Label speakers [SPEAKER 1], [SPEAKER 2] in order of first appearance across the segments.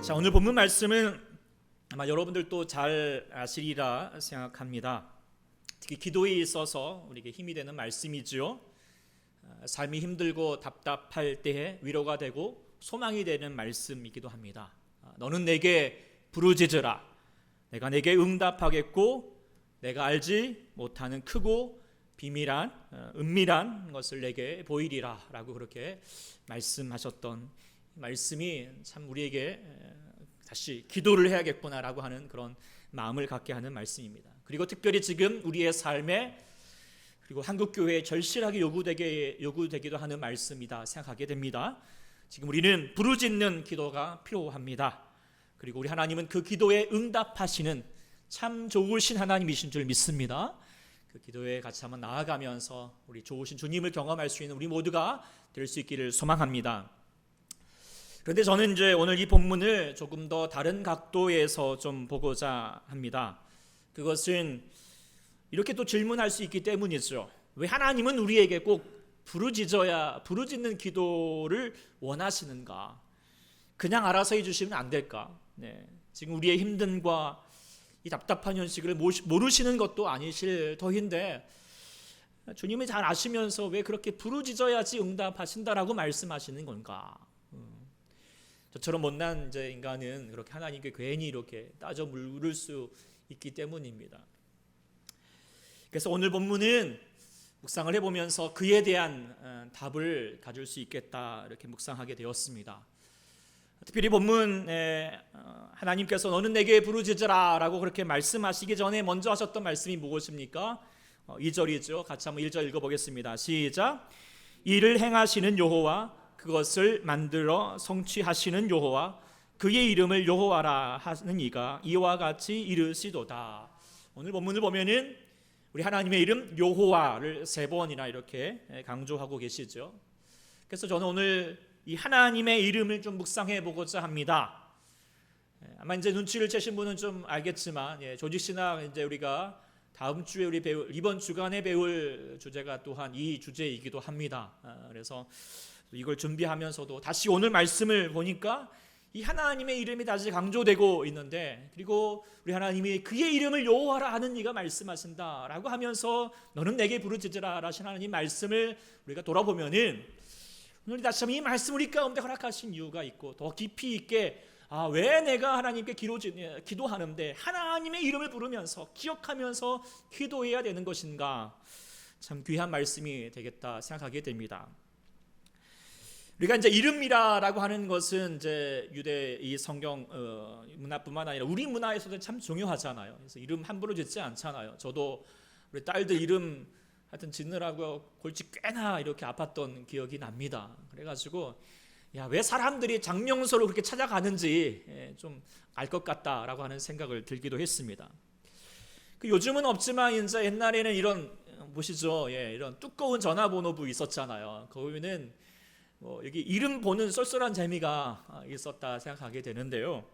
[SPEAKER 1] 자, 오늘 본문 말씀은 아마 여러분들도 잘 아시리라 생각합니다. 특히 기도에 있어서 우리에게 힘이 되는 말씀이지요. 삶이 힘들고 답답할 때에 위로가 되고 소망이 되는 말씀이기도 합니다. 너는 내게 부르짖으라. 내가 내게 응답하겠고 내가 알지 못하는 크고 비밀한 은밀한 것을 내게 보이리라 라고 그렇게 말씀하셨던 말씀이 참 우리에게 다시 기도를 해야겠구나라고 하는 그런 마음을 갖게 하는 말씀입니다. 그리고 특별히 지금 우리의 삶에 그리고 한국교회에 절실하게 요구되기도 하는 말씀이다 생각하게 됩니다. 지금 우리는 부르짖는 기도가 필요합니다. 그리고 우리 하나님은 그 기도에 응답하시는 참 좋으신 하나님이신 줄 믿습니다. 그 기도에 같이 한번 나아가면서 우리 좋으신 주님을 경험할 수 있는 우리 모두가 될 수 있기를 소망합니다. 그런데 저는 이제 오늘 이 본문을 조금 더 다른 각도에서 좀 보고자 합니다. 그것은 이렇게 또 질문할 수 있기 때문이죠. 왜 하나님은 우리에게 꼭 부르짖는 기도를 원하시는가? 그냥 알아서 해주시면 안 될까? 지금 우리의 힘듦과 이 답답한 현실을 모르시는 것도 아니실 터인데 주님이 잘 아시면서 왜 그렇게 부르짖어야지 응답하신다라고 말씀하시는 건가? 저처럼 못난 이제 인간은 그렇게 하나님께 괜히 이렇게 따져 물을 수 있기 때문입니다. 그래서 오늘 본문은 묵상을 해보면서 그에 대한 답을 가질 수 있겠다 이렇게 묵상하게 되었습니다. 특별히 본문에 하나님께서 너는 내게 부르짖으라 라고 그렇게 말씀하시기 전에 먼저 하셨던 말씀이 무엇입니까? 2절이죠. 같이 한번 1절 읽어보겠습니다. 시작. 이를 행하시는 여호와 그것을 만들어 성취하시는 여호와 그의 이름을 여호와라 하는 이가 이와 같이 이르시도다. 오늘 본문을 보면은 우리 하나님의 이름 여호와를 3번이나 이렇게 강조하고 계시죠. 그래서 저는 오늘 이 하나님의 이름을 좀 묵상해 보고자 합니다. 아마 이제 눈치를 채신 분은 좀 알겠지만 조직신학 이제 우리가 다음 주에 우리 이번 주간에 배울 주제가 또한 이 주제이기도 합니다. 그래서 이걸 준비하면서도 다시 오늘 말씀을 보니까 이 하나님의 이름이 다시 강조되고 있는데 그리고 우리 하나님이 그의 이름을 여호와라 하는 이가 말씀하신다라고 하면서 너는 내게 부르짖으라 라신 하나님 말씀을 우리가 돌아보면은 오늘 다시 한번 이 말씀 우리 가운데 허락하신 이유가 있고 더 깊이 있게 왜 내가 하나님께 기도하는데 하나님의 이름을 부르면서 기억하면서 기도해야 되는 것인가 참 귀한 말씀이 되겠다 생각하게 됩니다. 우리가 이제 이름이라고 하는 것은 이제 유대 이 성경 문화뿐만 아니라 우리 문화에서도 참 중요하잖아요. 그래서 이름 함부로 짓지 않잖아요. 저도 우리 딸들 이름 하여튼 짓느라고 골치 꽤나 이렇게 아팠던 기억이 납니다. 그래가지고 왜 사람들이 장명소로 그렇게 찾아가는지 좀 알 것 같다라고 하는 생각을 들기도 했습니다. 요즘은 없지만 이제 옛날에는 이런 보시죠, 이런 두꺼운 전화번호부 있었잖아요. 거기는 여기 이름 보는 쏠쏠한 재미가 있었다 생각하게 되는데요.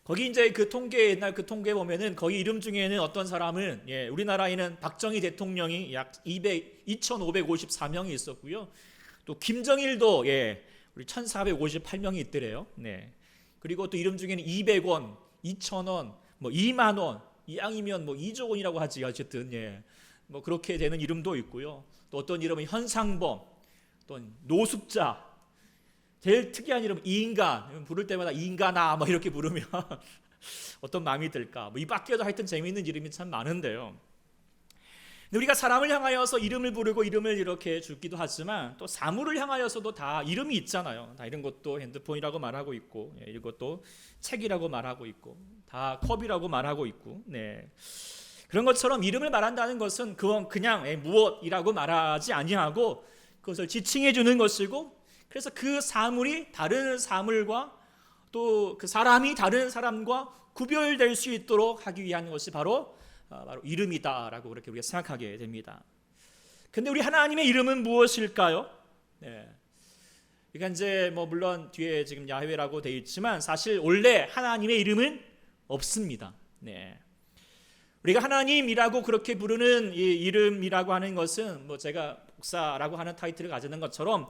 [SPEAKER 1] 거기 이제 그 통계 옛날 그 통계 보면은 거기 이름 중에는 어떤 사람은 우리나라에는 박정희 대통령이 약 2,554명이 있었고요. 또 김정일도 우리 1,458명이 있더래요. 그리고 또 이름 중에는 200원, 2,000원, 2만 원, 이왕이면 2조 원이라고 하지 어쨌든 그렇게 되는 이름도 있고요. 또 어떤 이름은 현상범, 또 노숙자, 제일 특이한 이름 이인간, 부를 때마다 이인간아 이렇게 부르면 어떤 마음이 들까? 이 밖에도 하여튼 재미있는 이름이 참 많은데요. 근데 우리가 사람을 향하여서 이름을 부르고 이름을 이렇게 주기도 하지만 또 사물을 향하여서도 다 이름이 있잖아요. 다 이런 것도 핸드폰이라고 말하고 있고, 이것도 책이라고 말하고 있고, 다 컵이라고 말하고 있고, 그런 것처럼 이름을 말한다는 것은 그냥 무엇이라고 말하지 아니하고 그것을 지칭해 주는 것이고, 그래서 그 사물이 다른 사물과 또 그 사람이 다른 사람과 구별될 수 있도록 하기 위한 것이 바로 이름이다라고 그렇게 우리가 생각하게 됩니다. 근데 우리 하나님의 이름은 무엇일까요? 그러니까 이제 물론 뒤에 지금 야훼라고 되어 있지만 사실 원래 하나님의 이름은 없습니다. 우리가 하나님이라고 그렇게 부르는 이 이름이라고 하는 것은 제가 목사라고 하는 타이틀을 가지는 것처럼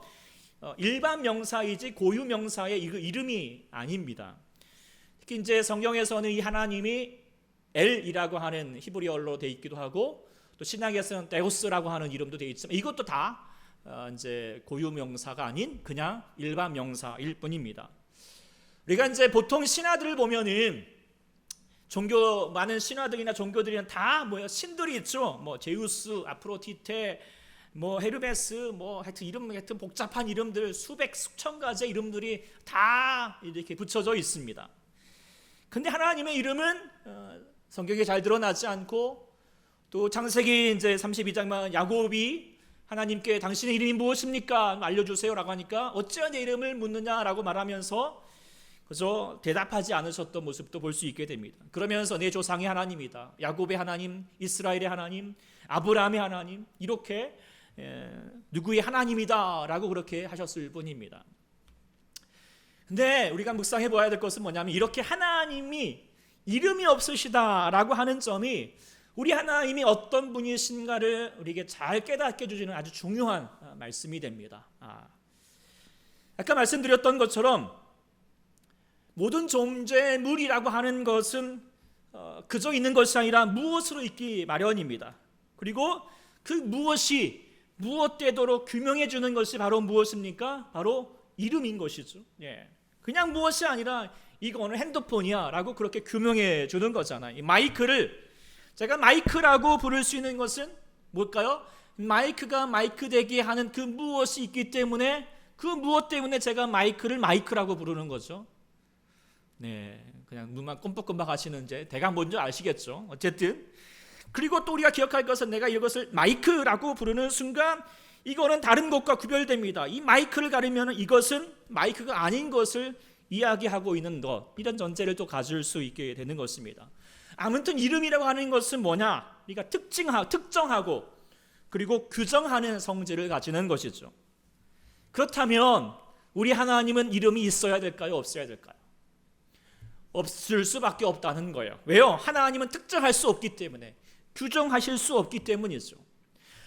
[SPEAKER 1] 일반 명사이지 고유 명사의 이름이 아닙니다. 특히 이제 성경에서는 이 하나님이 엘이라고 하는 히브리어로 되어 있기도 하고, 또 신약에서는 데우스라고 하는 이름도 되어 있지만, 이것도 다 이제 고유 명사가 아닌 그냥 일반 명사일 뿐입니다. 우리가 이제 보통 신화들을 보면은 많은 신화들이나 종교들이나 다 신들이 있죠. 제우스, 아프로디테, 헤르메스, 하여튼 복잡한 이름들, 수천 가지의 이름들이 다 이렇게 붙여져 있습니다. 근데 하나님의 이름은 성경에 잘 드러나지 않고, 또 창세기 이제 32장만 야곱이 하나님께 당신의 이름이 무엇입니까? 알려주세요라고 하니까 어찌하여 내 이름을 묻느냐라고 말하면서 그저 대답하지 않으셨던 모습도 볼 수 있게 됩니다. 그러면서 내 조상의 하나님이다, 야곱의 하나님, 이스라엘의 하나님, 아브라함의 하나님, 이렇게 누구의 하나님이다 라고 그렇게 하셨을 뿐입니다. 근데 우리가 묵상해 보아야 될 것은 뭐냐면, 이렇게 하나님이 이름이 없으시다라고 하는 점이 우리 하나님이 어떤 분이신가를 우리에게 잘 깨닫게 해주시는 아주 중요한 말씀이 됩니다. 아까 말씀드렸던 것처럼 모든 존재물이라고 하는 것은 그저 있는 것이 아니라 무엇으로 있기 마련입니다. 그리고 그 무엇이 무엇되도록 규명해 주는 것이 바로 무엇입니까? 바로 이름인 것이죠. 그냥 무엇이 아니라 이거는 핸드폰이야 라고 그렇게 규명해 주는 거잖아요. 이 마이크를 제가 마이크라고 부를 수 있는 것은 뭘까요? 마이크가 마이크 되게 하는 그 무엇이 있기 때문에, 그 무엇 때문에 제가 마이크를 마이크라고 부르는 거죠. 그냥 눈만 꼼빡꼼빡 하시는 이제 대강 뭔지 아시겠죠. 어쨌든, 그리고 또 우리가 기억할 것은, 내가 이것을 마이크라고 부르는 순간 이거는 다른 것과 구별됩니다. 이 마이크를 가리면 이것은 마이크가 아닌 것을 이야기하고 있는 것, 이런 전제를 또 가질 수 있게 되는 것입니다. 아무튼 이름이라고 하는 것은 뭐냐? 우리가 특정하고 그리고 규정하는 성질을 가지는 것이죠. 그렇다면 우리 하나님은 이름이 있어야 될까요? 없어야 될까요? 없을 수밖에 없다는 거예요. 왜요? 하나님은 특정할 수 없기 때문에, 규정하실 수 없기 때문이죠.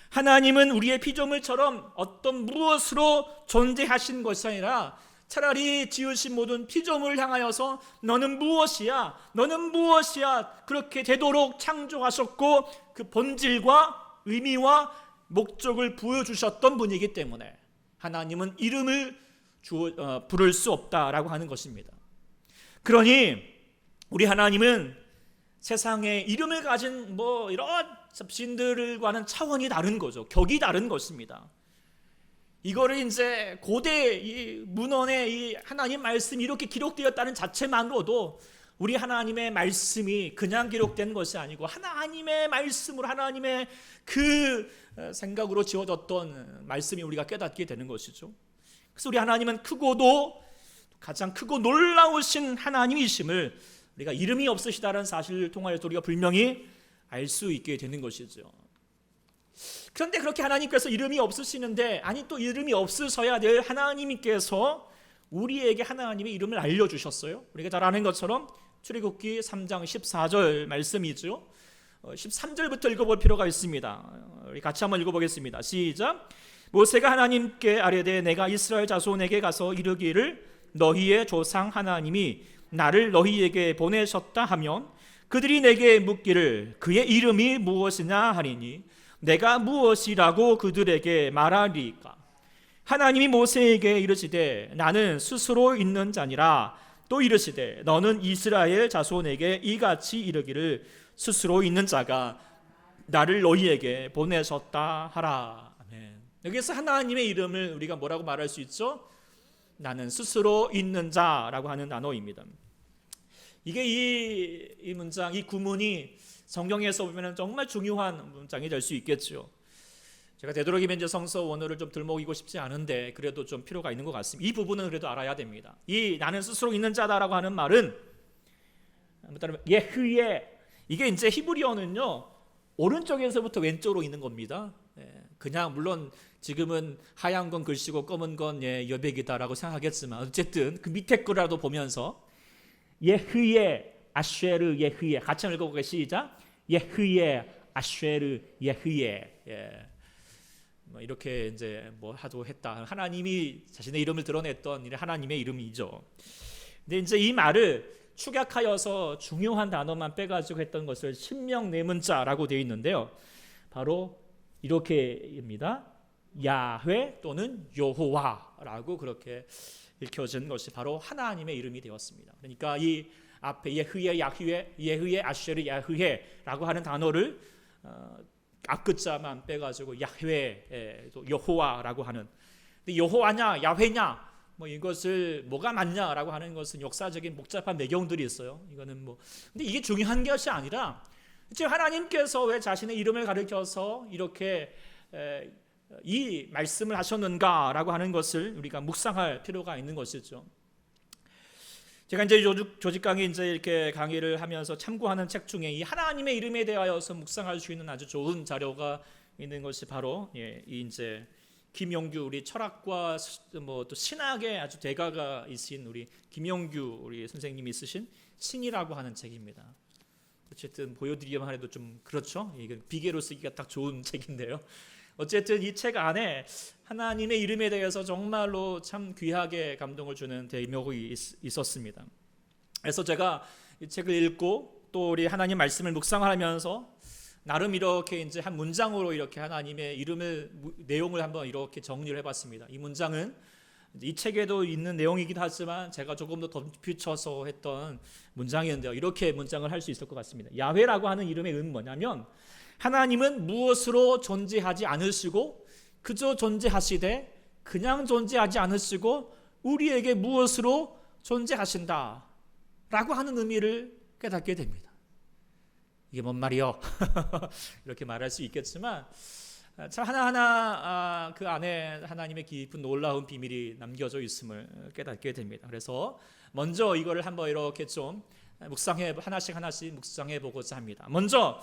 [SPEAKER 1] 하나님은 우리의 피조물처럼 어떤 무엇으로 존재하신 것이 아니라 차라리 지으신 모든 피조물을 향하여서 너는 무엇이야, 너는 무엇이야, 그렇게 되도록 창조하셨고 그 본질과 의미와 목적을 보여주셨던 분이기 때문에 하나님은 이름을 부를 수 없다라고 하는 것입니다. 그러니 우리 하나님은 세상에 이름을 가진 이런 신들과는 차원이 다른 거죠. 격이 다른 것입니다. 이거를 이제 고대 이 문헌에 이 하나님 말씀이 이렇게 기록되었다는 자체만으로도 우리 하나님의 말씀이 그냥 기록된 것이 아니고 하나님의 말씀으로, 하나님의 그 생각으로 지어졌던 말씀이 우리가 깨닫게 되는 것이죠. 그래서 우리 하나님은 크고도 가장 크고 놀라우신 하나님이심을 우리가 이름이 없으시다는 사실을 통하여서 우리가 분명히 알 수 있게 되는 것이죠. 그런데 그렇게 하나님께서 이름이 없으시는데, 아니 또 이름이 없으셔야 될 하나님께서 우리에게 하나님의 이름을 알려주셨어요. 우리가 잘 아는 것처럼 출애굽기 3장 14절 말씀이죠. 13절부터 읽어볼 필요가 있습니다. 우리 같이 한번 읽어보겠습니다. 시작. 모세가 하나님께 아뢰되 내가 이스라엘 자손에게 가서 이르기를 너희의 조상 하나님이 나를 너희에게 보내셨다 하면 그들이 내게 묻기를 그의 이름이 무엇이냐 하리니 내가 무엇이라고 그들에게 말하리까? 하나님이 모세에게 이르시되 나는 스스로 있는 자니라. 또 이르시되 너는 이스라엘 자손에게 이같이 이르기를 스스로 있는 자가 나를 너희에게 보내셨다 하라. 아멘. 여기서 하나님의 이름을 우리가 뭐라고 말할 수 있죠? 나는 스스로 있는 자라고 하는 단어입니다. 이게 이 문장, 이 구문이 성경에서 보면 정말 중요한 문장이 될 수 있겠죠. 제가 되도록이면 이제 성서 원어를 좀 들먹이고 싶지 않은데 그래도 좀 필요가 있는 것 같습니다. 이 부분은 그래도 알아야 됩니다. 이 나는 스스로 있는 자다라고 하는 말은 예흐예, 이게 이제 히브리어는요 오른쪽에서부터 왼쪽으로 있는 겁니다. 그냥 물론 지금은 하얀 건 글씨고 검은 건 여백이다라고 생각하겠지만 어쨌든 그 밑에 거라도 보면서 예흐예 아쉐르 예흐예, 같이 한번 읽어보겠습니다. 시작. 예흐예 아쉐르 예흐예. 뭐 이렇게 이제 뭐 하도 했다. 하나님이 자신의 이름을 드러냈던 하나님의 이름이죠. 근데 이제 이 말을 축약하여서 중요한 단어만 빼가지고 했던 것을 신명내문자라고 되어 있는데요. 바로 이렇게입니다. 야훼 또는 여호와라고 그렇게 읽혀진 것이 바로 하나님의 이름이 되었습니다. 그러니까 이 앞에 예흐예 야흐예 예흐예 아쉐르 야흐예라고 하는 단어를 앞글자만 빼가지고 야훼 또 여호와라고 하는, 근데 여호와냐 야훼냐 뭐 이것을 뭐가 맞냐라고 하는 것은 역사적인 복잡한 배경들이 있어요. 이거는 뭐 근데 이게 중요한 것이 아니라 지금 하나님께서 왜 자신의 이름을 가리켜서 이렇게 이 말씀을 하셨는가라고 하는 것을 우리가 묵상할 필요가 있는 것이죠. 제가 이제 조직 강의 이제 이렇게 강의를 하면서 참고하는 책 중에 이 하나님의 이름에 대하여서 묵상할 수 있는 아주 좋은 자료가 있는 것이 바로 이 이제 김용규 우리 철학과 뭐 또 신학의 아주 대가가 있으신 우리 김용규 우리 선생님이 쓰신 신이라고 하는 책입니다. 어쨌든 보여드리기만 해도 좀 그렇죠. 이게 비계로 쓰기가 딱 좋은 책인데요. 어쨌든 이 책 안에 하나님의 이름에 대해서 정말로 참 귀하게 감동을 주는 대목이 있었습니다. 그래서 제가 이 책을 읽고 또 우리 하나님 말씀을 묵상하면서 나름 이렇게 이제 한 문장으로 이렇게 하나님의 이름을 내용을 한번 이렇게 정리를 해봤습니다. 이 문장은 이 책에도 있는 내용이기도 하지만 제가 조금 더 덧붙여서 했던 문장이었는데요. 이렇게 문장을 할 수 있을 것 같습니다. 야훼라고 하는 이름의 의미는 뭐냐면 하나님은 무엇으로 존재하지 않으시고 그저 존재하시되 그냥 존재하지 않으시고 우리에게 무엇으로 존재하신다 라고 하는 의미를 깨닫게 됩니다. 이게 뭔 말이요? 이렇게 말할 수 있겠지만 참 하나하나 그 안에 하나님의 깊은 놀라운 비밀이 남겨져 있음을 깨닫게 됩니다. 그래서 먼저 이거를 한번 이렇게 좀 하나씩 묵상해 보고자 합니다. 먼저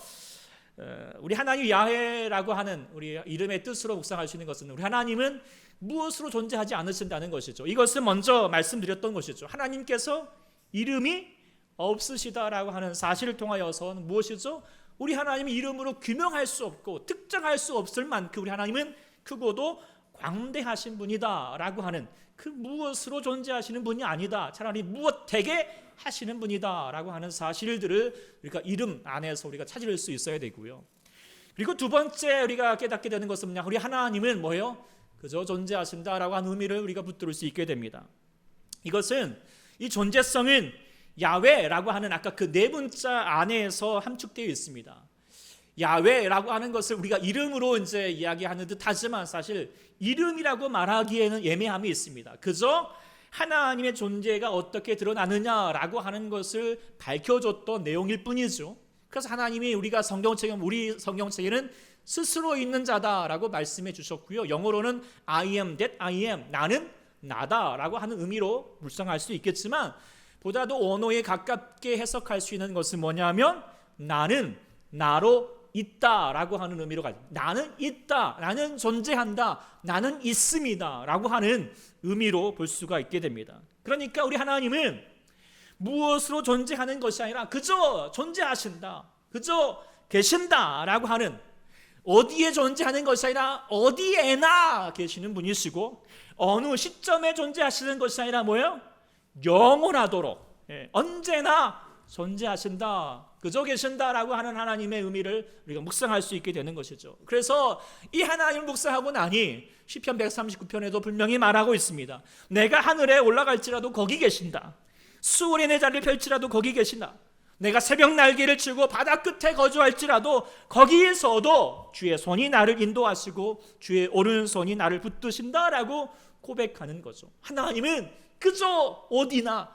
[SPEAKER 1] 우리 하나님 야훼라고 하는 우리 이름의 뜻으로 묵상할 수 있는 것은 우리 하나님은 무엇으로 존재하지 않으신다는 것이죠. 이것을 먼저 말씀드렸던 것이죠. 하나님께서 이름이 없으시다라고 하는 사실을 통하여서는 무엇이죠? 우리 하나님의 이름으로 규명할 수 없고 특정할 수 없을 만큼 우리 하나님은 크고도 광대하신 분이다 라고 하는 그 무엇으로 존재하시는 분이 아니다, 차라리 무엇 되게 하시는 분이다 라고 하는 사실들을 우리가 이름 안에서 우리가 찾을 수 있어야 되고요. 그리고 두 번째 우리가 깨닫게 되는 것은 뭐냐, 우리 하나님은 뭐예요? 그저 존재하신다라고 하는 의미를 우리가 붙들을 수 있게 됩니다. 이것은 이 존재성은 야훼라고 하는 아까 그 네 문자 안에서 함축되어 있습니다. 야훼라고 하는 것을 우리가 이름으로 이제 이야기하는 듯 하지만 사실 이름이라고 말하기에는 애매함이 있습니다. 그저 하나님의 존재가 어떻게 드러나느냐라고 하는 것을 밝혀줬던 내용일 뿐이죠. 그래서 하나님이 우리 성경책에는 스스로 있는 자다라고 말씀해 주셨고요. 영어로는 I am that I am, 나는 나다라고 하는 의미로 묵상할 수 있겠지만 보다도 언어에 가깝게 해석할 수 있는 것은 뭐냐면 나는 나로 있다라고 하는 의미로 가요. 나는 있다, 나는 존재한다, 나는 있습니다 라고 하는 의미로 볼 수가 있게 됩니다. 그러니까 우리 하나님은 무엇으로 존재하는 것이 아니라 그저 존재하신다, 그저 계신다라고 하는, 어디에 존재하는 것이 아니라 어디에나 계시는 분이시고 어느 시점에 존재하시는 것이 아니라 뭐예요? 영원하도록 언제나 존재하신다, 그저 계신다라고 하는 하나님의 의미를 우리가 묵상할 수 있게 되는 것이죠. 그래서 이 하나님을 묵상하고 나니 시편 139편에도 분명히 말하고 있습니다. 내가 하늘에 올라갈지라도 거기 계신다, 수월에 내 자리를 펼치라도 거기 계신다, 내가 새벽 날개를 치고 바다 끝에 거주할지라도 거기에서도 주의 손이 나를 인도하시고 주의 오른손이 나를 붙드신다라고 고백하는 거죠. 하나님은 그저 어디나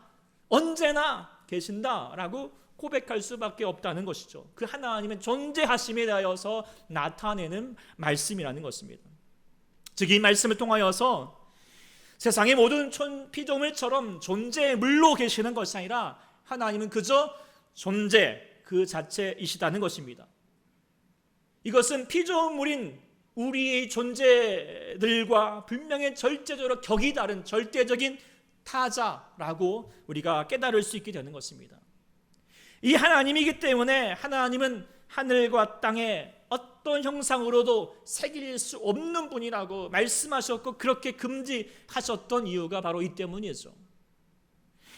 [SPEAKER 1] 언제나 계신다라고 고백할 수밖에 없다는 것이죠. 그 하나님의 존재하심에 대하여서 나타내는 말씀이라는 것입니다. 즉 이 말씀을 통하여서 세상의 모든 피조물처럼 존재의 물로 계시는 것이 아니라 하나님은 그저 존재 그 자체이시다는 것입니다. 이것은 피조물인 우리의 존재들과 분명히 절대적으로 격이 다른 절대적인 타자라고 우리가 깨달을 수 있게 되는 것입니다. 이 하나님이기 때문에 하나님은 하늘과 땅에 어떤 형상으로도 새길 수 없는 분이라고 말씀하셨고 그렇게 금지하셨던 이유가 바로 이 때문이죠.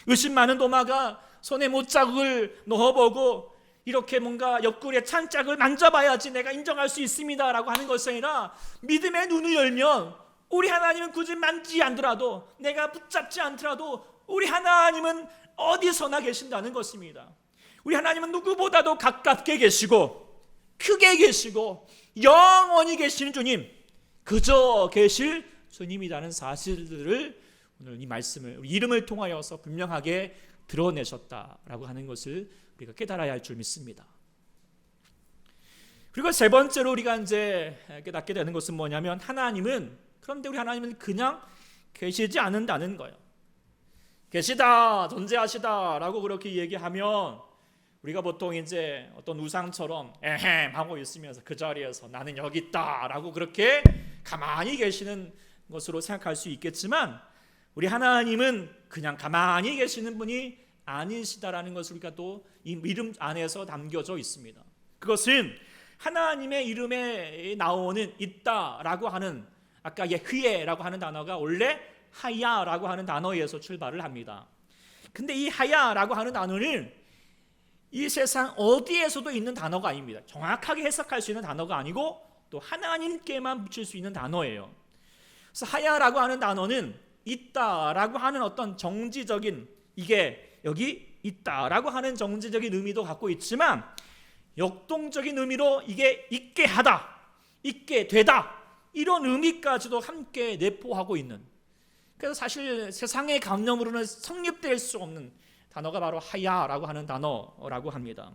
[SPEAKER 1] 의심 많은 도마가 손에 못자국을 넣어보고 이렇게 뭔가 옆구리에 찬짝을 만져봐야지 내가 인정할 수 있습니다 라고 하는 것이 아니라 믿음의 눈을 열면 우리 하나님은 굳이 만지지 않더라도, 내가 붙잡지 않더라도 우리 하나님은 어디서나 계신다는 것입니다. 우리 하나님은 누구보다도 가깝게 계시고 크게 계시고 영원히 계시는 주님, 그저 계실 주님이라는 사실들을 오늘 이 말씀을, 우리 이름을 통하여서 분명하게 드러내셨다라고 하는 것을 우리가 깨달아야 할 줄 믿습니다. 그리고 세 번째로 우리가 이제 깨닫게 되는 것은 뭐냐면, 그런데 우리 하나님은 그냥 계시지 않는다는 거예요. 계시다, 존재하시다 라고 그렇게 얘기하면 우리가 보통 이제 어떤 우상처럼 에헴 하고 있으면서 그 자리에서 나는 여기 있다 라고 그렇게 가만히 계시는 것으로 생각할 수 있겠지만, 우리 하나님은 그냥 가만히 계시는 분이 아니시다라는 것을 우리가 또 이 이름 안에서 담겨져 있습니다. 그것은 하나님의 이름에 나오는 있다라고 하는, 아까 흐예라고 하는 단어가 원래 하야라고 하는 단어에서 출발을 합니다. 근데 이 하야라고 하는 단어는 이 세상 어디에서도 있는 단어가 아닙니다. 정확하게 해석할 수 있는 단어가 아니고 또 하나님께만 붙일 수 있는 단어예요. 그래서 하야라고 하는 단어는 있다라고 하는 어떤 정지적인, 이게 여기 있다라고 하는 정지적인 의미도 갖고 있지만 역동적인 의미로 이게 있게 하다, 있게 되다, 이런 의미까지도 함께 내포하고 있는, 그래서 사실 세상의 관념으로는 성립될 수 없는 단어가 바로 하야라고 하는 단어라고 합니다.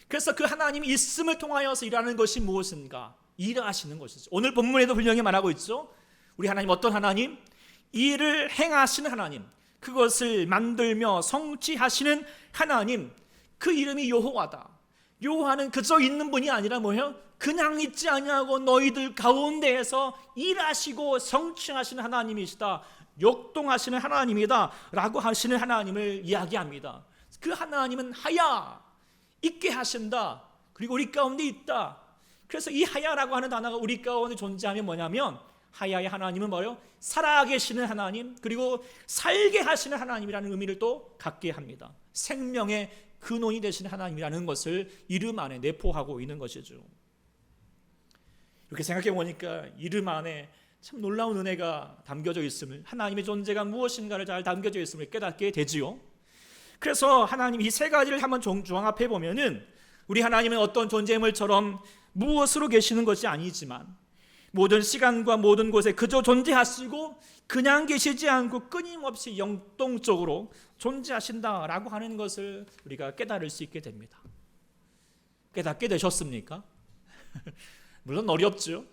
[SPEAKER 1] 그래서 그 하나님이 있음을 통하여서 일하는 것이 무엇인가? 일하시는 것이죠. 오늘 본문에도 분명히 말하고 있죠. 우리 하나님 어떤 하나님? 일을 행하시는 하나님, 그것을 만들며 성취하시는 하나님, 그 이름이 여호와다. 여호와는 그저 있는 분이 아니라 뭐예요? 그냥 있지 아니하고 너희들 가운데에서 일하시고 성취하시는 하나님이시다, 역동하시는 하나님이다 라고 하시는 하나님을 이야기합니다. 그 하나님은 하야, 있게 하신다, 그리고 우리 가운데 있다. 그래서 이 하야라고 하는 단어가 우리 가운데 존재하면 뭐냐면, 하야의 하나님은 뭐예요? 살아계시는 하나님, 그리고 살게 하시는 하나님이라는 의미를 또 갖게 합니다. 생명의 근원이 되시는 하나님이라는 것을 이름 안에 내포하고 있는 것이죠. 이렇게 생각해 보니까 이름 안에 참 놀라운 은혜가 담겨져 있음을, 하나님의 존재가 무엇인가를 잘 담겨져 있음을 깨닫게 되지요. 그래서 하나님 이 세 가지를 한번 종합해 보면은, 우리 하나님은 어떤 존재물처럼 무엇으로 계시는 것이 아니지만 모든 시간과 모든 곳에 그저 존재하시고 그냥 계시지 않고 끊임없이 역동적으로 존재하신다라고 하는 것을 우리가 깨달을 수 있게 됩니다. 깨닫게 되셨습니까? 물론 어렵죠.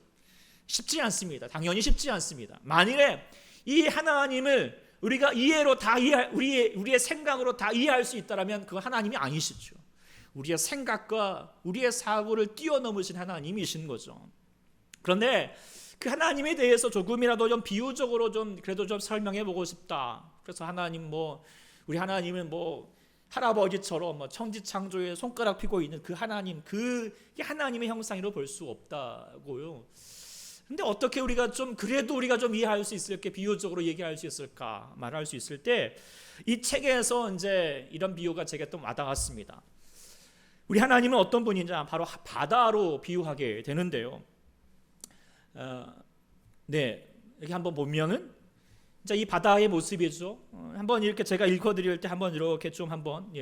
[SPEAKER 1] 쉽지 않습니다. 당연히 쉽지 않습니다. 만일에 이 하나님을 우리가 이해로 다 우리의 생각으로 다 이해할 수 있다면 그 하나님이 아니시죠. 우리의 생각과 우리의 사고를 뛰어넘으신 하나님이신 거죠. 그런데 그 하나님에 대해서 조금이라도 좀 비유적으로 그래도 좀 설명해 보고 싶다. 그래서 우리 하나님은 할아버지처럼 천지창조에 손가락 펴고 있는 그 하나님, 그게 하나님의 형상으로 볼 수 없다고요. 근데 어떻게 우리가 그래도 우리가 좀 이해할 수 있을까, 비유적으로 얘기할 수 있을까, 말할 수 있을 때 이 책에서 이제 이런 비유가 제게 또 와닿았습니다. 우리 하나님은 어떤 분이냐, 바로 바다로 비유하게 되는데요. 여기 한번 보면은 이 바다의 모습이죠. 한번 이렇게 제가 읽어드릴 때 한번 이렇게 좀 한번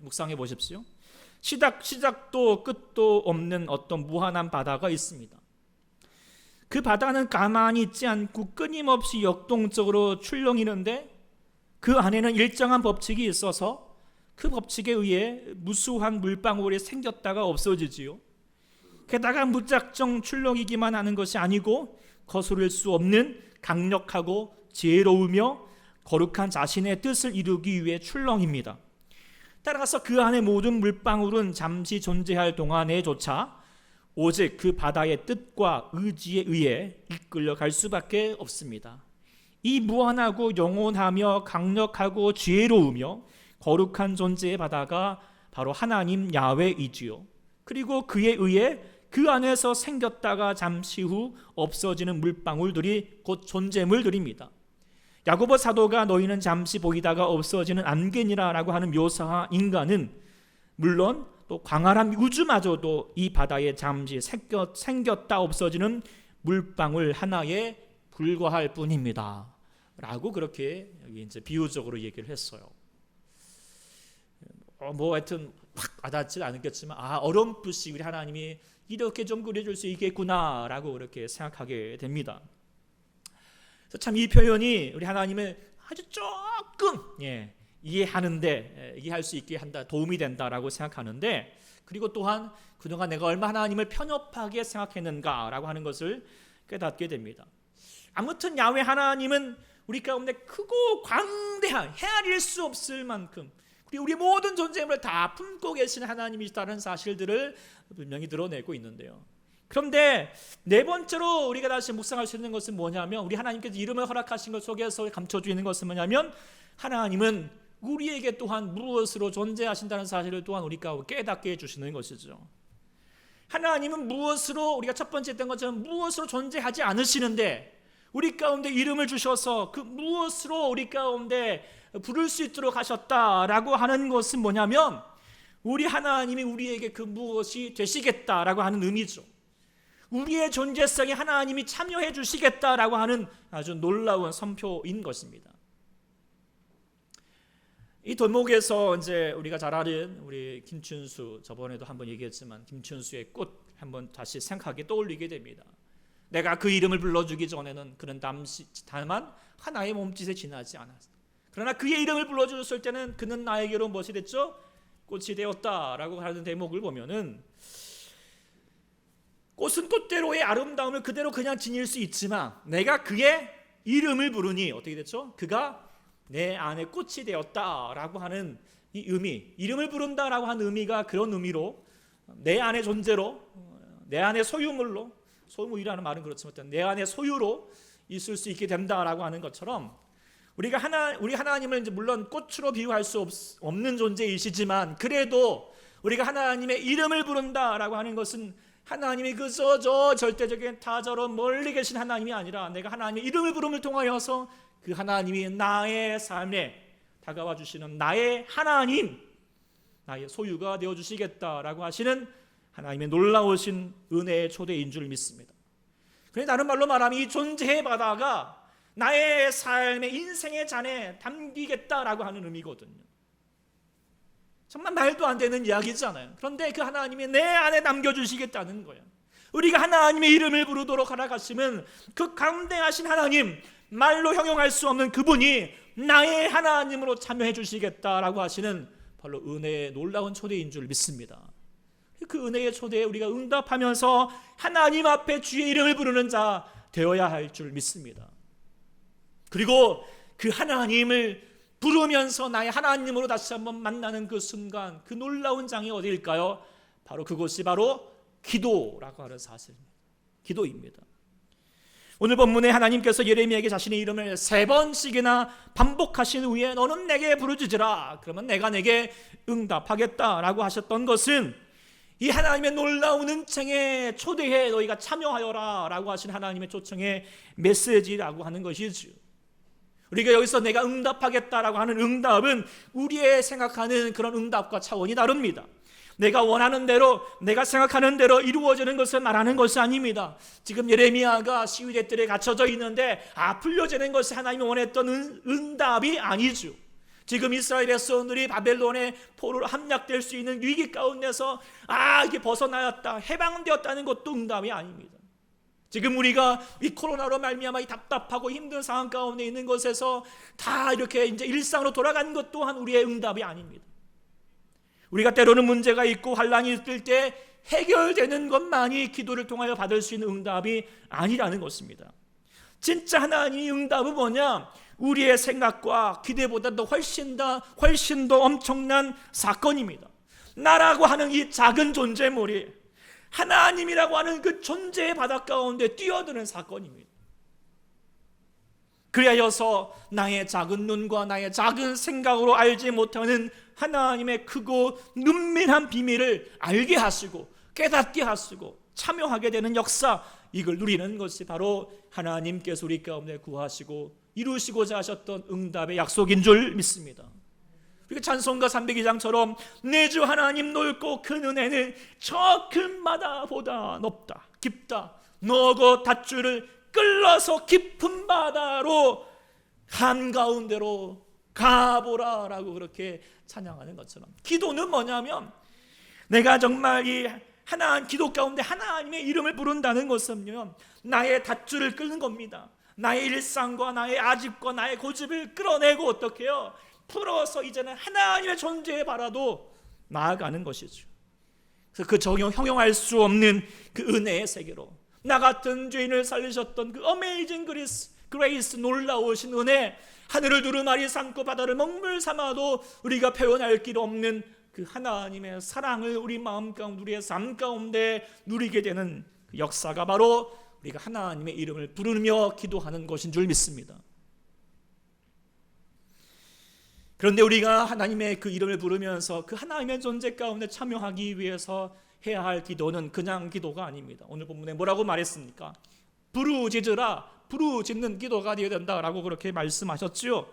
[SPEAKER 1] 묵상해 보십시오. 시작도 끝도 없는 어떤 무한한 바다가 있습니다. 그 바다는 가만히 있지 않고 끊임없이 역동적으로 출렁이는데 그 안에는 일정한 법칙이 있어서 그 법칙에 의해 무수한 물방울이 생겼다가 없어지지요. 게다가 무작정 출렁이기만 하는 것이 아니고 거스를 수 없는 강력하고 지혜로우며 거룩한 자신의 뜻을 이루기 위해 출렁입니다. 따라서 그 안의 모든 물방울은 잠시 존재할 동안에조차 오직 그 바다의 뜻과 의지에 의해 이끌려 갈 수밖에 없습니다. 이 무한하고 영원하며 강력하고 지혜로우며 거룩한 존재의 바다가 바로 하나님 야훼이지요. 그리고 그에 의해 그 안에서 생겼다가 잠시 후 없어지는 물방울들이 곧 존재물들입니다. 야고보 사도가 너희는 잠시 보이다가 없어지는 안개니라 라고 하는 묘사와 인간은 물론 또 광활한 우주마저도 이 바다에 잠시 생겼다 없어지는 물방울 하나에 불과할 뿐입니다 라고 그렇게 이제 비유적으로 얘기를 했어요. 하여튼 확 와닿지 않겠지만 어렴풋이 우리 하나님이 이렇게 좀 그려줄 수 있겠구나 라고 그렇게 생각하게 됩니다. 참 이 표현이 우리 하나님을 아주 조금 이해할 수 있게 한다, 도움이 된다라고 생각하는데, 그리고 또한 그동안 내가 얼마나 하나님을 편협하게 생각했는가라고 하는 것을 깨닫게 됩니다. 아무튼 야훼 하나님은 우리 가운데 크고 광대한 헤아릴 수 없을 만큼 우리 모든 존재물을 다 품고 계신 하나님이시다는 사실들을 분명히 드러내고 있는데요. 그런데 네 번째로 우리가 다시 묵상할 수 있는 것은 뭐냐면, 우리 하나님께서 이름을 허락하신 것 속에서 감춰주는 것은 뭐냐면, 하나님은 우리에게 또한 무엇으로 존재하신다는 사실을 또한 우리가 깨닫게 해주시는 것이죠. 하나님은 무엇으로, 우리가 첫 번째 했던 것처럼 무엇으로 존재하지 않으시는데 우리 가운데 이름을 주셔서 그 무엇으로 우리 가운데 부를 수 있도록 하셨다라고 하는 것은 뭐냐면, 우리 하나님이 우리에게 그 무엇이 되시겠다라고 하는 의미죠. 우리의 존재성에 하나님이 참여해 주시겠다라고 하는 아주 놀라운 선포인 것입니다. 이 덕목에서 이제 우리가 잘 아는 우리 김춘수, 저번에도 한번 얘기했지만 김춘수의 꽃 한번 다시 생각하게 떠올리게 됩니다. 내가 그 이름을 불러주기 전에는 그는 다만 하나의 몸짓에 지나지 않았다. 그러나 그의 이름을 불러주었을 때는 그는 나에게로 무엇이 됐죠? 꽃이 되었다라고 하는 대목을 보면은, 꽃은 꽃대로의 아름다움을 그대로 그냥 지닐 수 있지만 내가 그의 이름을 부르니 어떻게 됐죠? 그가 내 안에 꽃이 되었다라고 하는 이 의미, 이름을 부른다라고 하는 의미가 그런 의미로 내 안의 존재로, 내 안의 소유물로, 소유물이라는 말은 그렇지만 내 안의 소유로 있을 수 있게 된다라고 하는 것처럼, 우리 하나님을 이제 물론 꽃으로 비유할 수 없는 존재이시지만, 그래도 우리가 하나님의 이름을 부른다라고 하는 것은 하나님이 그저 저 절대적인 타저로 멀리 계신 하나님이 아니라 내가 하나님의 이름을 부름을 통하여서 그 하나님이 나의 삶에 다가와 주시는 나의 하나님, 나의 소유가 되어 주시겠다라고 하시는 하나님의 놀라우신 은혜의 초대인 줄 믿습니다. 그런데 다른 말로 말하면 이 존재의 바다가 나의 삶의 인생의 잔에 담기겠다라고 하는 의미거든요. 정말 말도 안 되는 이야기잖아요. 그런데 그 하나님이 내 안에 남겨주시겠다는 거예요. 우리가 하나님의 이름을 부르도록 하라가시면 그 강대하신 하나님, 말로 형용할 수 없는 그분이 나의 하나님으로 참여해 주시겠다라고 하시는 바로 은혜의 놀라운 초대인 줄 믿습니다. 그 은혜의 초대에 우리가 응답하면서 하나님 앞에 주의 이름을 부르는 자 되어야 할 줄 믿습니다. 그리고 그 하나님을 부르면서 나의 하나님으로 다시 한번 만나는 그 순간, 그 놀라운 장이 어디일까요? 바로 그곳이 바로 기도라고 하는 사실입니다. 기도입니다. 오늘 본문에 하나님께서 예레미야에게 자신의 이름을 3번씩이나 반복하신 후에 너는 내게 부르짖으라, 그러면 내가 내게 응답하겠다라고 하셨던 것은 이 하나님의 놀라운 은총에 초대해 너희가 참여하여라 라고 하신 하나님의 초청의 메시지라고 하는 것이죠. 우리가 여기서 내가 응답하겠다라고 하는 응답은 우리의 생각하는 그런 응답과 차원이 다릅니다. 내가 원하는 대로, 내가 생각하는 대로 이루어지는 것을 말하는 것이 아닙니다. 지금 예레미야가 시위대들에 갇혀져 있는데 풀려지는 것이 하나님이 원했던 응답이 아니죠. 지금 이스라엘 백성들이 바벨론의 포로로 함락될 수 있는 위기 가운데서 이게 벗어나였다, 해방되었다는 것도 응답이 아닙니다. 지금 우리가 이 코로나로 말미암아 이 답답하고 힘든 상황 가운데 있는 것에서 다 이렇게 이제 일상으로 돌아가는 것 또한 우리의 응답이 아닙니다. 우리가 때로는 문제가 있고 환란이 있을 때 해결되는 것만이 기도를 통하여 받을 수 있는 응답이 아니라는 것입니다. 진짜 하나님의 응답은 뭐냐? 우리의 생각과 기대보다도 훨씬 더 엄청난 사건입니다. 나라고 하는 이 작은 존재물이 하나님이라고 하는 그 존재의 바다 가운데 뛰어드는 사건입니다. 그리하여서 나의 작은 눈과 나의 작은 생각으로 알지 못하는 하나님의 크고 은밀한 비밀을 알게 하시고 깨닫게 하시고 참여하게 되는 역사, 이걸 누리는 것이 바로 하나님께서 우리 가운데 구하시고 이루시고자 하셨던 응답의 약속인 줄 믿습니다. 그리고 찬송가 302장처럼 내 주 하나님 넓고 큰 은혜는 저 큰 바다보다 높다 깊다, 너고 닷줄을 끌어서 깊은 바다로 한가운데로 가보라 라고 그렇게 찬양하는 것처럼, 기도는 뭐냐면 내가 정말 이 기도 가운데 하나님의 이름을 부른다는 것은요, 나의 닷줄을 끊는 겁니다. 나의 일상과 나의 아집과 나의 고집을 끌어내고 어떻게 해요? 풀어서 이제는 하나님의 존재에 바라도 나아가는 것이죠. 그래서 그 형용할 수 없는 그 은혜의 세계로, 나 같은 죄인을 살리셨던 그 어메이징 그레이스, 놀라우신 은혜, 하늘을 두루마리 삼고 바다를 먹물 삼아도 우리가 표현할 길 없는 그 하나님의 사랑을 우리 마음 가운데, 우리의 삶 가운데 누리게 되는 그 역사가 바로 우리가 하나님의 이름을 부르며 기도하는 것인 줄 믿습니다. 그런데 우리가 하나님의 그 이름을 부르면서 그 하나님의 존재 가운데 참여하기 위해서 해야 할 기도는 그냥 기도가 아닙니다. 오늘 본문에 뭐라고 말했습니까? 부르짖는 기도가 되어야 된다라고 그렇게 말씀하셨지요.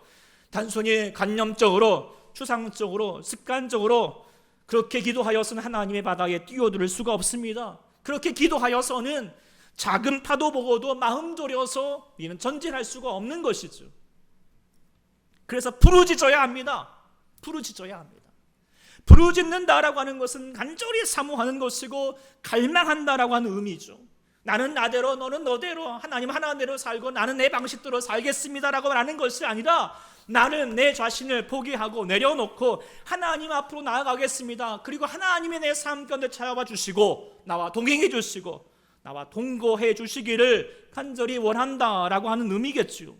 [SPEAKER 1] 단순히 관념적으로, 추상적으로, 습관적으로 그렇게 기도하여서는 하나님의 바다에 뛰어들 수가 없습니다. 그렇게 기도하여서는 작은 파도 보고도 마음 졸여서 우리는 전진할 수가 없는 것이죠. 그래서 부르짖어야 합니다. 부르짖는다라고 하는 것은 간절히 사모하는 것이고 갈망한다라고 하는 의미죠. 나는 나대로, 너는 너대로, 하나님 하나대로 살고 나는 내 방식대로 살겠습니다라고 말하는 것이 아니라, 나는 내 자신을 포기하고 내려놓고 하나님 앞으로 나아가겠습니다. 그리고 하나님의 내 삶 가운데 찾아와 주시고 나와 동행해 주시고 나와 동거해 주시기를 간절히 원한다라고 하는 의미겠죠.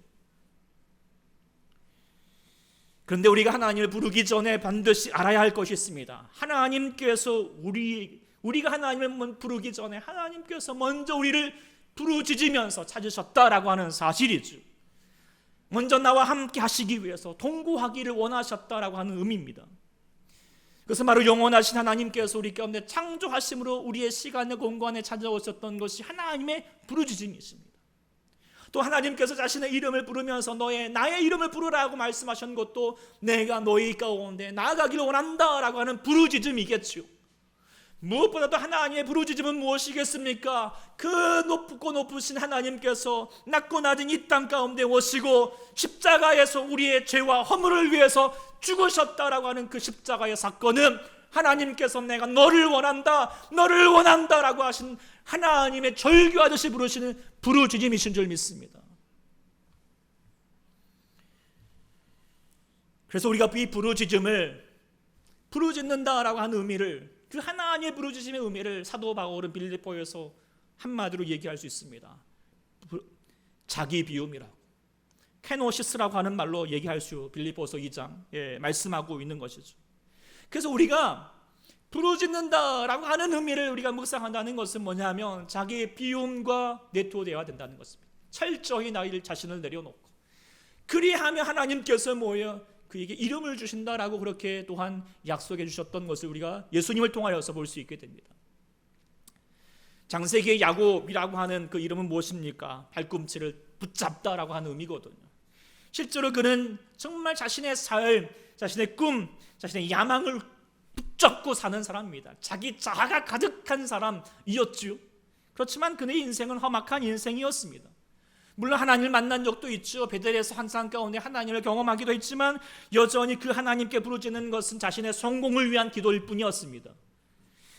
[SPEAKER 1] 그런데 우리가 하나님을 부르기 전에 반드시 알아야 할 것이 있습니다. 하나님께서 우리가 하나님을 부르기 전에 하나님께서 먼저 우리를 부르짖으면서 찾으셨다라고 하는 사실이죠. 먼저 나와 함께 하시기 위해서 동거하기를 원하셨다라고 하는 의미입니다. 그것은 바로 영원하신 하나님께서 우리 가운데 창조하심으로 우리의 시간의 공간에 찾아오셨던 것이 하나님의 부르짖음이십니다. 또 하나님께서 자신의 이름을 부르면서 나의 이름을 부르라고 말씀하신 것도 내가 너희 가운데 나아가기를 원한다라고 하는 부르짖음이겠죠. 무엇보다도 하나님의 부르짖음은 무엇이겠습니까? 그 높고 높으신 하나님께서 낮고 낮은 이 땅 가운데 오시고 십자가에서 우리의 죄와 허물을 위해서 죽으셨다라고 하는 그 십자가의 사건은 하나님께서 내가 너를 원한다라고 하신 하나님의 절규하듯이 부르시는 부르짖음이신 줄 믿습니다. 그래서 우리가 이 부르짖는다라고 하는 의미를, 그 하나님의 부르짖음의 의미를 사도 바울은 빌립보에서 한마디로 얘기할 수 있습니다. 자기 비움이라고, 케노시스라고 하는 말로 얘기할 수, 빌립보서 2장 말씀하고 있는 것이죠. 그래서 우리가 부르짖는다라고 하는 의미를 우리가 묵상한다는 것은 뭐냐면 자기의 비움과 내토되어야 된다는 것입니다. 철저히 나의 자신을 내려놓고, 그리하면 하나님께서 그에게 이름을 주신다라고 그렇게 또한 약속해 주셨던 것을 우리가 예수님을 통하여서 볼 수 있게 됩니다. 창세기의 야곱이라고 하는 그 이름은 무엇입니까? 발꿈치를 붙잡다라고 하는 의미거든요. 실제로 그는 정말 자신의 삶, 자신의 꿈, 자신의 야망을 붙잡고 사는 사람입니다. 자기 자아가 가득한 사람이었죠. 그렇지만 그의 인생은 험악한 인생이었습니다. 물론 하나님을 만난 적도 있죠. 베델에서 환상 가운데 하나님을 경험하기도 했지만 여전히 그 하나님께 부르짖는 것은 자신의 성공을 위한 기도일 뿐이었습니다.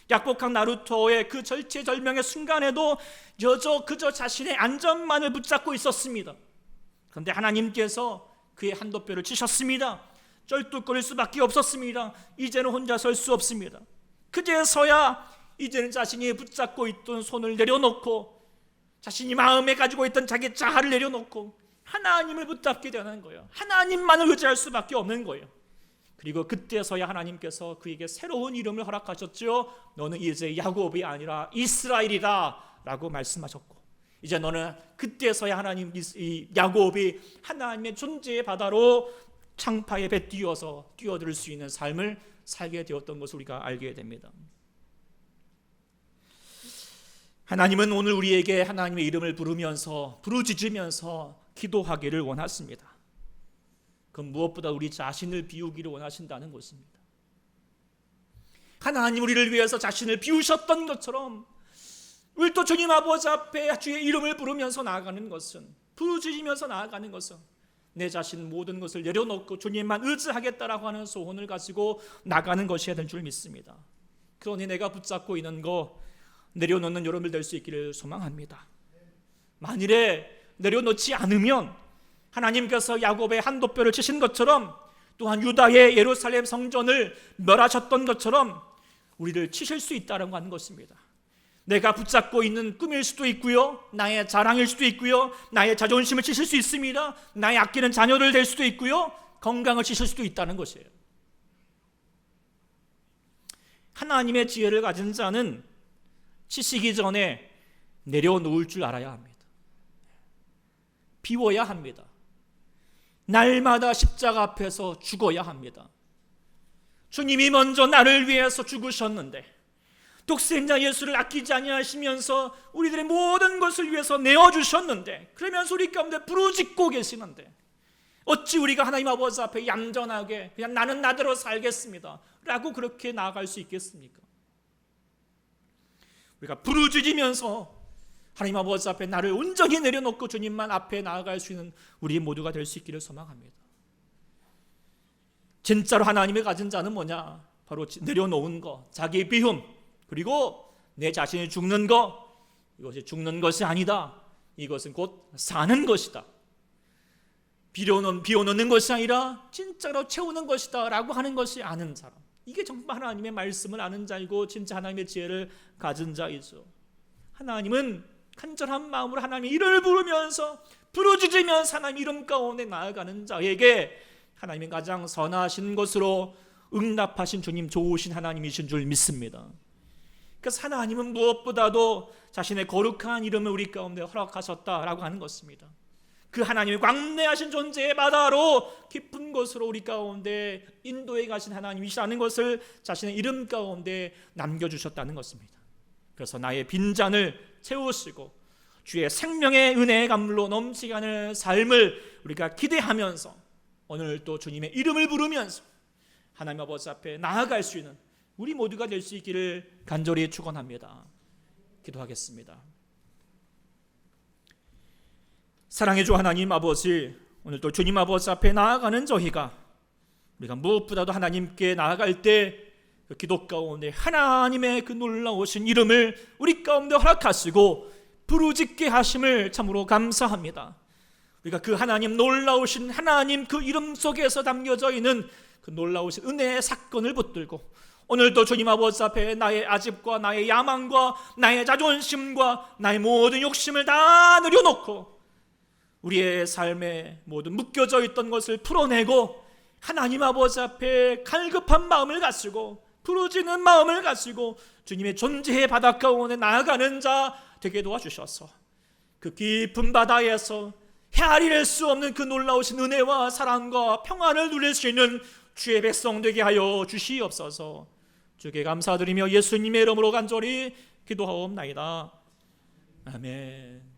[SPEAKER 1] 약복한 나루토의 그 절체절명의 순간에도 그저 자신의 안전만을 붙잡고 있었습니다. 그런데 하나님께서 그의 한도뼈를 치셨습니다. 쩔뚝거릴 수밖에 없었습니다. 이제는 혼자 설 수 없습니다. 그제서야 이제는 자신이 붙잡고 있던 손을 내려놓고 자신이 마음에 가지고 있던 자기 자아를 내려놓고 하나님을 붙잡게 되는 거예요. 하나님만을 의지할 수밖에 없는 거예요. 그리고 그때서야 하나님께서 그에게 새로운 이름을 허락하셨죠. 너는 이제 야곱이 아니라 이스라엘이다 라고 말씀하셨고, 이제 너는 그때서야 이 야곱이 하나님의 존재의 바다로 창파에 배 띄어서 뛰어들 수 있는 삶을 살게 되었던 것을 우리가 알게 됩니다. 하나님은 오늘 우리에게 하나님의 이름을 부르면서 부르짖으면서 기도하기를 원하십니다. 그 무엇보다 우리 자신을 비우기를 원하신다는 것입니다. 하나님 우리를 위해서 자신을 비우셨던 것처럼 우리 또 주님 아버지 앞에 주의 이름을 부르면서 나아가는 것은, 부르짖으면서 나아가는 것은 내 자신 모든 것을 내려놓고 주님만 의지하겠다라고 하는 소원을 가지고 나가는 것이어야 될 줄 믿습니다. 그러니 내가 붙잡고 있는 거 내려놓는 여러분들 될 수 있기를 소망합니다. 만일에 내려놓지 않으면 하나님께서 야곱의 한돛뼈를 치신 것처럼, 또한 유다의 예루살렘 성전을 멸하셨던 것처럼 우리를 치실 수 있다는 하는 것입니다. 내가 붙잡고 있는 꿈일 수도 있고요, 나의 자랑일 수도 있고요, 나의 자존심을 치실 수 있습니다. 나의 아끼는 자녀를 될 수도 있고요, 건강을 치실 수도 있다는 것이에요. 하나님의 지혜를 가진 자는 치시기 전에 내려놓을 줄 알아야 합니다. 비워야 합니다. 날마다 십자가 앞에서 죽어야 합니다. 주님이 먼저 나를 위해서 죽으셨는데, 독생자 예수를 아끼지 아니하시면서 우리들의 모든 것을 위해서 내어주셨는데, 그러면서 우리 가운데 부르짖고 계시는데 어찌 우리가 하나님 아버지 앞에 얌전하게 그냥 나는 나대로 살겠습니다 라고 그렇게 나아갈 수 있겠습니까? 우리가 부르짖으면서 하나님 아버지 앞에 나를 온전히 내려놓고 주님만 앞에 나아갈 수 있는 우리 모두가 될 수 있기를 소망합니다. 진짜로 하나님의 가진 자는 뭐냐? 바로 내려놓은 거, 자기 비움, 그리고 내 자신이 죽는 거. 이것이 죽는 것이 아니다. 이것은 곧 사는 것이다. 비워놓는 것이 아니라 진짜로 채우는 것이다 라고 하는 것이 아는 사람, 이게 정말 하나님의 말씀을 아는 자이고 진짜 하나님의 지혜를 가진 자이죠. 하나님은 간절한 마음으로 하나님의 이름을 부르면서 부르짖으면서 하나님 이름 가운데 나아가는 자에게 하나님의 가장 선하신 것으로 응답하신 주님, 좋으신 하나님이신 줄 믿습니다. 그래서 하나님은 무엇보다도 자신의 거룩한 이름을 우리 가운데 허락하셨다라고 하는 것입니다. 그 하나님의 광대하신 존재의 바다로 깊은 곳으로 우리 가운데 인도해 가신 하나님이시라는 것을 자신의 이름 가운데 남겨주셨다는 것입니다. 그래서 나의 빈잔을 채우시고 주의 생명의 은혜의 강물로 넘치게 하는 삶을 우리가 기대하면서 오늘 또 주님의 이름을 부르면서 하나님 아버지 앞에 나아갈 수 있는 우리 모두가 될 수 있기를 간절히 축원합니다. 기도하겠습니다. 사랑의 주 하나님 아버지, 오늘 또 주님 아버지 앞에 나아가는 저희가 우리가 무엇보다도 하나님께 나아갈 때 그 기도 가운데 하나님의 그 놀라우신 이름을 우리 가운데 허락하시고 부르짖게 하심을 참으로 감사합니다. 우리가 그 하나님, 놀라우신 하나님 그 이름 속에서 담겨져 있는 그 놀라우신 은혜의 사건을 붙들고 오늘도 주님 아버지 앞에 나의 아집과 나의 야망과 나의 자존심과 나의 모든 욕심을 다 내려놓고 우리의 삶에 모든 묶여져 있던 것을 풀어내고 하나님 아버지 앞에 갈급한 마음을 가지고 부르짖는 마음을 가지고 주님의 존재의 바다 가운데 나아가는 자 되게 도와주셔서 그 깊은 바다에서 헤아릴 수 없는 그 놀라우신 은혜와 사랑과 평안을 누릴 수 있는 주의 백성 되게 하여 주시옵소서. 주께 감사드리며 예수님의 이름으로 간절히 기도하옵나이다. 아멘.